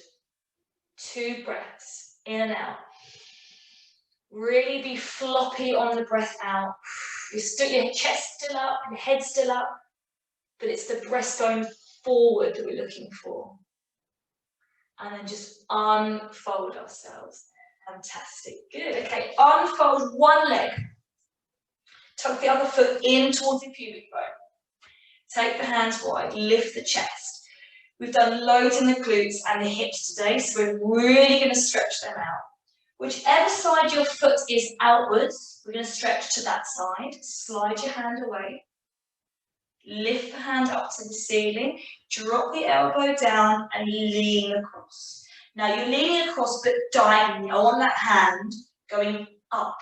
2 breaths, in and out. Really be floppy on the breath out. Your chest still up, your head still up, but it's the breastbone forward that we're looking for. And then just unfold ourselves. Fantastic. Good. Okay, unfold one leg. Tuck the other foot in towards the pubic bone. Take the hands wide, lift the chest. We've done loads in the glutes and the hips today, so we're really going to stretch them out. Whichever side your foot is outwards, we're going to stretch to that side. Slide your hand away. Lift the hand up to the ceiling. Drop the elbow down and lean across. Now you're leaning across but diagonally on that hand, going up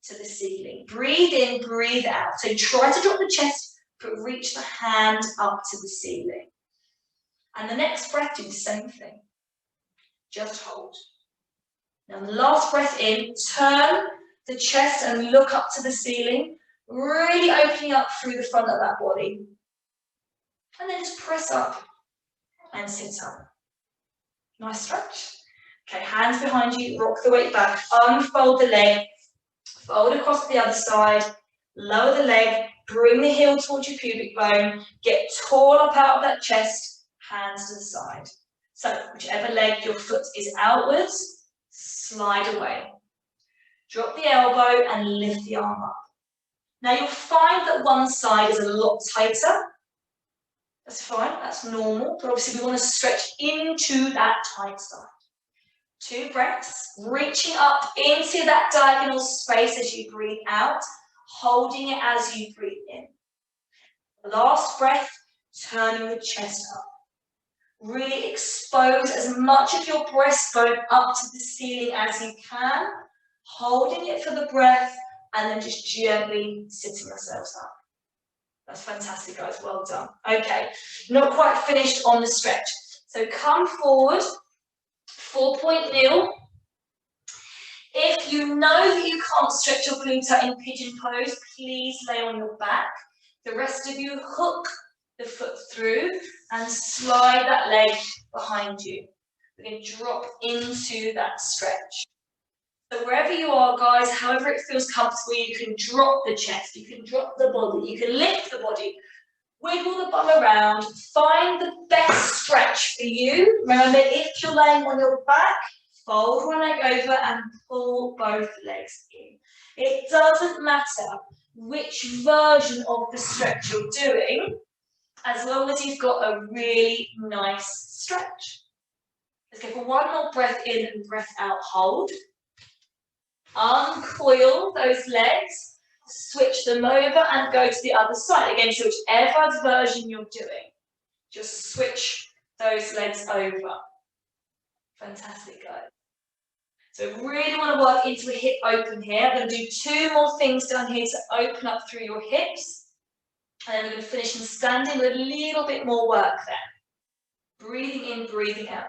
to the ceiling. Breathe in, breathe out. So try to drop the chest, but reach the hand up to the ceiling. And the next breath, do the same thing. Just hold. Now the last breath in, turn the chest and look up to the ceiling, really opening up through the front of that body. And then just press up and sit up. Nice stretch. Okay, hands behind you, rock the weight back, unfold the leg, fold across the other side, lower the leg, bring the heel towards your pubic bone, get tall up out of that chest, hands to the side. So whichever leg your foot is outwards, slide away. Drop the elbow and lift the arm up. Now you'll find that one side is a lot tighter. That's fine, that's normal, but obviously we want to stretch into that tight side. 2 breaths, reaching up into that diagonal space as you breathe out, holding it as you breathe in. Last breath, turning the chest up. Really expose as much of your breastbone up to the ceiling as you can, holding it for the breath, and then just gently sitting yourselves up. That's fantastic, guys. Well done. Okay, not quite finished on the stretch. So come forward, 4-point kneel. If you know that you can't stretch your glutes in pigeon pose, please lay on your back. The rest of you hook the foot through and slide that leg behind you. We're going to drop into that stretch. So wherever you are, guys, however it feels comfortable, you can drop the chest, you can drop the body, you can lift the body, wiggle the bum around, find the best stretch for you. Remember, if you're laying on your back, fold one leg over and pull both legs in. It doesn't matter which version of the stretch you're doing, as long as you've got a really nice stretch. Let's go for one more breath in and breath out, hold. Uncoil those legs, switch them over and go to the other side. Again, so whichever version you're doing, just switch those legs over. Fantastic, guys. So really want to work into a hip open here. I'm going to do 2 more things down here to open up through your hips. And then we're going to finish in standing with a little bit more work there. Breathing in, breathing out.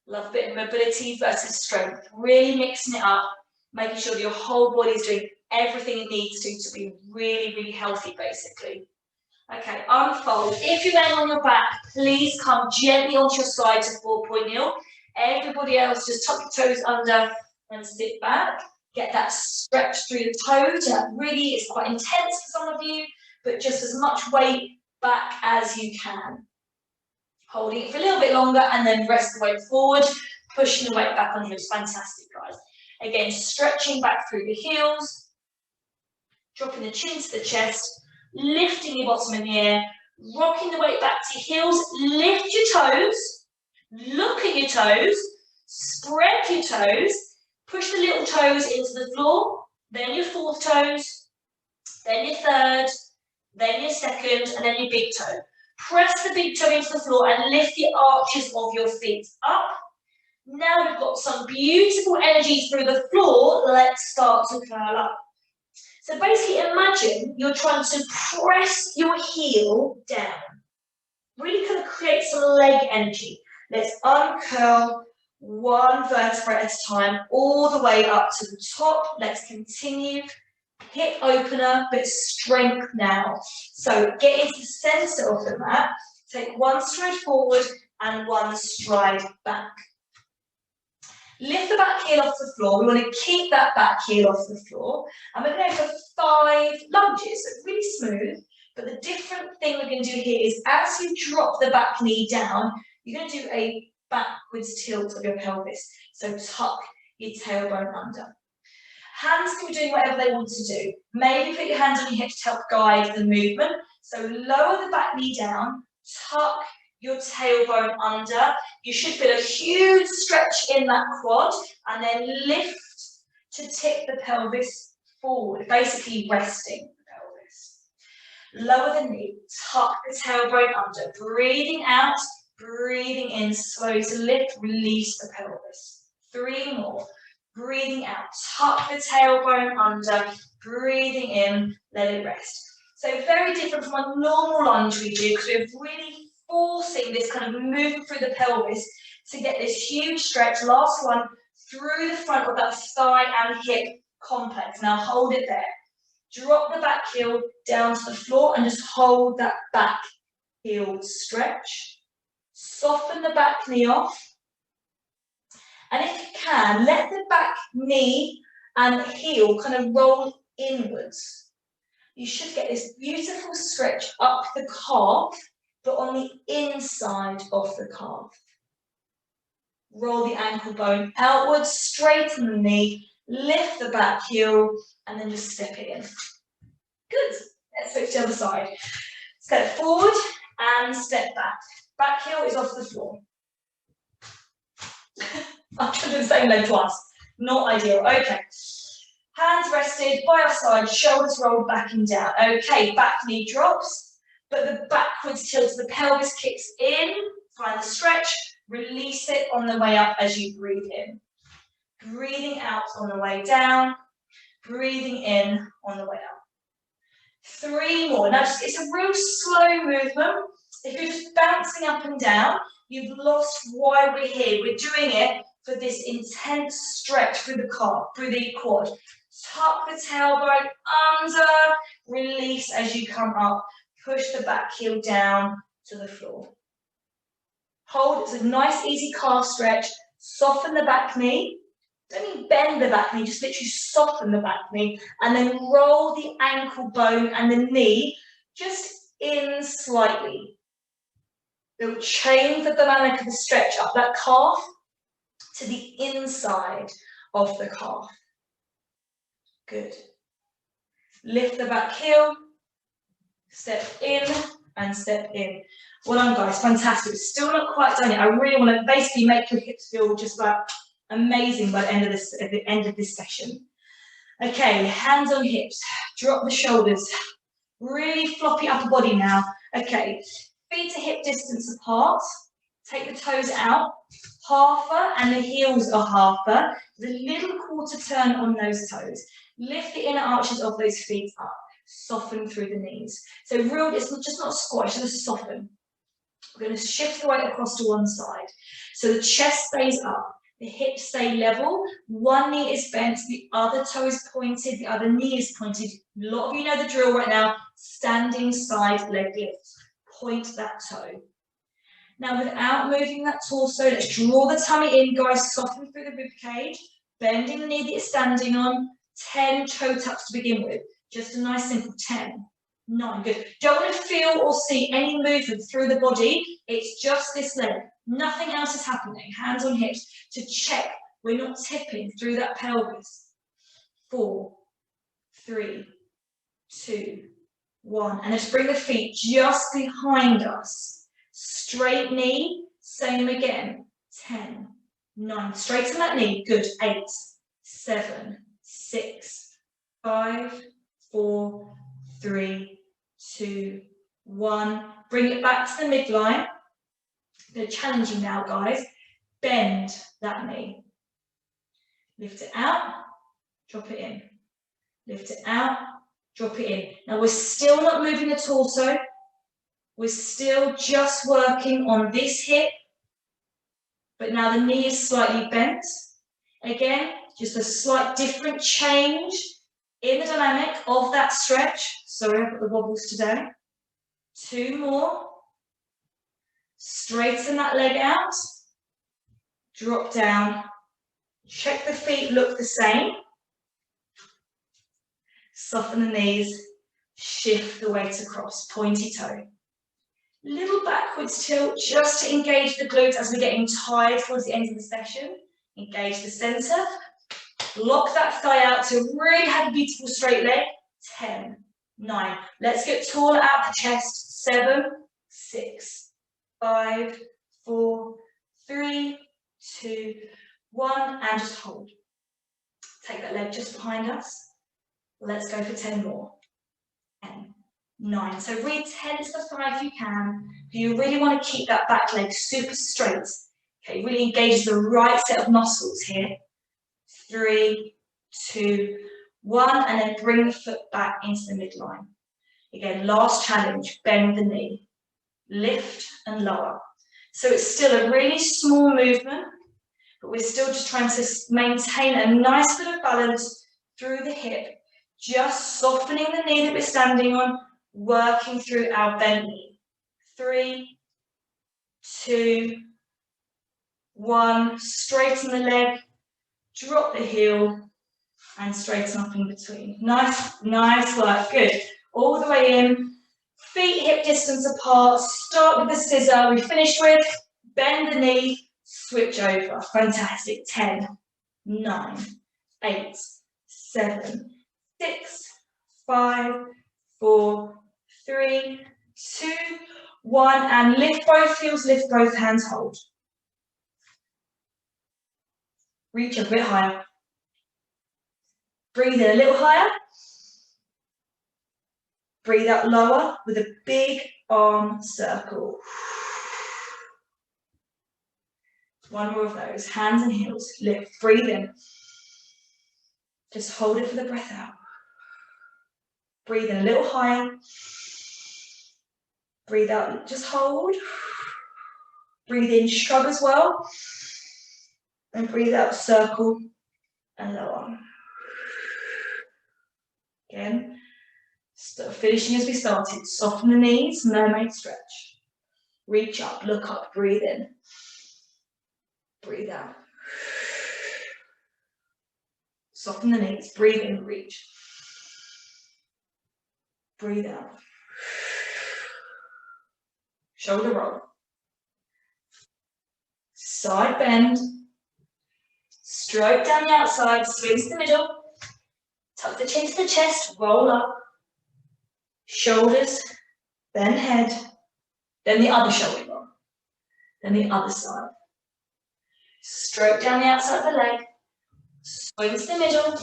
Love a bit of mobility versus strength. Really mixing it up, making sure that your whole body is doing everything it needs to be really, really healthy, basically. Okay, unfold. If you're laying on your back, please come gently onto your side to 4-point kneel. Everybody else, just tuck your toes under and sit back. Get that stretch through the toes. That really is quite intense for some of you, but just as much weight back as you can. Holding it for a little bit longer and then rest the weight forward, pushing the weight back on heels. Fantastic, guys. Again, stretching back through the heels, dropping the chin to the chest, lifting your bottom in the air, rocking the weight back to heels, lift your toes, look at your toes, spread your toes, push the little toes into the floor, then your 4th toes, then your 3rd, then your 2nd, and then your big toe. Press the big toe into the floor and lift the arches of your feet up. Now we've got some beautiful energy through the floor. Let's start to curl up. So basically imagine you're trying to press your heel down. Really kind of create some leg energy. Let's uncurl 1 vertebra at a time, all the way up to the top. Let's continue. Hip opener, but strength now. So get into the center of the mat. Take 1 stride forward and 1 stride back. Lift the back heel off the floor. We want to keep that back heel off the floor. And we're going to go for 5 lunges. So really smooth. But the different thing we're going to do here is as you drop the back knee down, you're going to do a backwards tilt of your pelvis. So tuck your tailbone under. Hands can be doing whatever they want to do. Maybe put your hands on your hips to help guide the movement. So lower the back knee down, tuck your tailbone under. You should feel a huge stretch in that quad, and then lift to tip the pelvis forward, basically resting the pelvis. Lower the knee, tuck the tailbone under, breathing out, breathing in, slowly to lift, release the pelvis. 3 more. Breathing out, tuck the tailbone under, breathing in, let it rest. So very different from a normal lunge we do, because we're really forcing this kind of movement through the pelvis to get this huge stretch. Last one, through the front of that thigh and hip complex. Now hold it there. Drop the back heel down to the floor and just hold that back heel stretch. Soften the back knee off. And if you can, let the back knee and heel kind of roll inwards. You should get this beautiful stretch up the calf, but on the inside of the calf. Roll the ankle bone outwards, straighten the knee, lift the back heel, and then just step it in. Good. Let's switch to the other side. Step forward and step back. Back heel is off the floor. I've done the same leg twice. Not ideal. Okay. Hands rested by our side, shoulders rolled back and down. Okay, back knee drops, but the backwards tilt of the pelvis kicks in. Find the stretch. Release it on the way up as you breathe in. Breathing out on the way down. Breathing in on the way up. 3 more. Now, it's a real slow movement. If you're just bouncing up and down, you've lost why we're here. We're doing it for this intense stretch through the calf, through the quad. Tuck the tailbone under, release as you come up. Push the back heel down to the floor. Hold, it's a nice easy calf stretch. Soften the back knee. Don't even bend the back knee, just literally soften the back knee. And then roll the ankle bone and the knee just in slightly. It will change the dynamic of the stretch up that calf to the inside of the calf. Good. Lift the back heel, step in and step in. Well done, guys, fantastic. Still not quite done yet. I really want to basically make your hips feel just about amazing by the end of this, at the end of this session. Okay, hands on hips, drop the shoulders, really floppy upper body now. Okay, feet to hip distance apart, take the toes out, halfer and the heels are halfer. There's a little quarter turn on those toes. Lift the inner arches of those feet up, soften through the knees. So real, it's just not a squat, it's just soften. We're going to shift the weight across to one side. So the chest stays up, the hips stay level, one knee is bent, the other toe is pointed, the other knee is pointed. A lot of you know the drill right now, standing side leg lift. Point that toe. Now without moving that torso, let's draw the tummy in, guys, soften through the rib cage, bending the knee that you're standing on, 10 toe tucks to begin with. Just a nice simple 10. 9, good. Don't want to feel or see any movement through the body. It's just this leg. Nothing else is happening. Hands on hips to check we're not tipping through that pelvis. 4, 3, 2, 1. And let's bring the feet just behind us. Straight knee, same again. 10, 9. Straighten that knee. Good. 8, 7, 6, 5, 4, 3, 2, 1. Bring it back to the midline. They're challenging now, guys. Bend that knee. Lift it out, drop it in. Lift it out, drop it in. Now we're still not moving the torso. We're still just working on this hip, but now the knee is slightly bent. Again, just a slight different change in the dynamic of that stretch. Sorry, I've got the wobbles today. 2 more. Straighten that leg out. Drop down. Check the feet look the same. Soften the knees. Shift the weight across. Pointy toe. Little backwards tilt just to engage the glutes as we're getting tired towards the end of the session. Engage the center. Lock that thigh out to really have a beautiful straight leg. 10, 9. Let's get taller out the chest. 7, 6, 5, 4, 3, 2, 1, and just hold. Take that leg just behind us. Let's go for 10 more. 10, 9. So really tense the thigh if you can. You really want to keep that back leg super straight. Okay, really engage the right set of muscles here. 3, 2, 1, and then bring the foot back into the midline. Again, last challenge, bend the knee. Lift and lower. So it's still a really small movement, but we're still just trying to maintain a nice bit of balance through the hip, just softening the knee that we're standing on, working through our bent knee. 3, 2, 1, straighten the leg, drop the heel, and straighten up in between. Nice, nice work, good. All the way in, feet hip distance apart, start with the scissor, we finished with, bend the knee, switch over. Fantastic. 10, 9, 8, 7, 6, 5, 4, 3, 2, 1, and lift both heels, lift both hands, hold. Reach a bit higher. Breathe in a little higher. Breathe out lower with a big arm circle. One more of those. Hands and heels. Lift. Breathe in. Just hold it for the breath out. Breathe in a little higher. Breathe out. Just hold. Breathe in. Shrug as well. And breathe out. Circle and lower. Again. Finishing as we started. Soften the knees. Mermaid stretch. Reach up. Look up. Breathe in. Breathe out. Soften the knees. Breathe in. Reach. Breathe out. Shoulder roll. Side bend. Stroke down the outside. Swing to the middle. Tuck the chin to the chest. Roll up. Shoulders. Then head. Then the other shoulder roll. Then the other side. Stroke down the outside of the leg. Swing to the middle.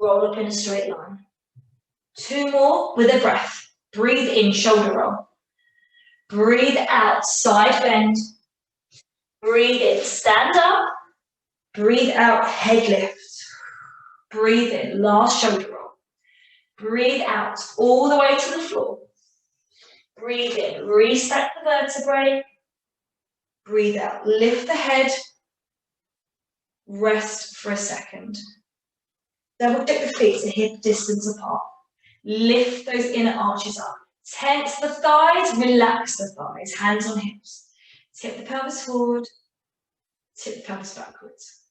Roll up in a straight line. 2 more with a breath. Breathe in, shoulder roll. Breathe out, side bend. Breathe in, stand up. Breathe out, head lift. Breathe in, last shoulder roll. Breathe out, all the way to the floor. Breathe in, restack the vertebrae. Breathe out, lift the head. Rest for a second. Double check the feet to hip distance apart. Lift those inner arches up. Tense the thighs, relax the thighs, hands on hips. Tip the pelvis forward, tip the pelvis backwards.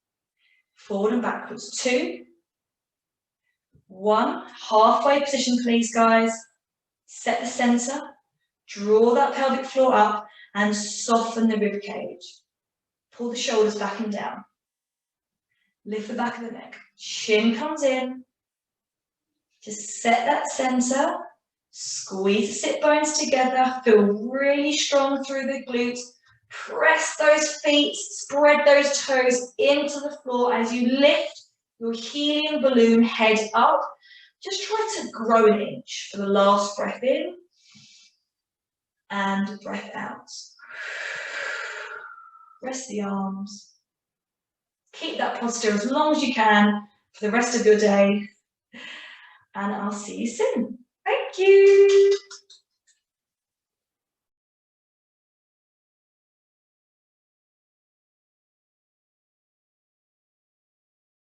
Forward and backwards. 2, 1. Halfway position, please, guys. Set the center. Draw that pelvic floor up and soften the rib cage. Pull the shoulders back and down. Lift the back of the neck. Chin comes in. Just set that center. Squeeze the sit bones together. Feel really strong through the glutes. Press those feet. Spread those toes into the floor as you lift your helium balloon head up. Just try to grow an inch for the last breath in and breath out. Rest the arms. Keep that posture as long as you can for the rest of your day. And I'll see you soon. Thank you.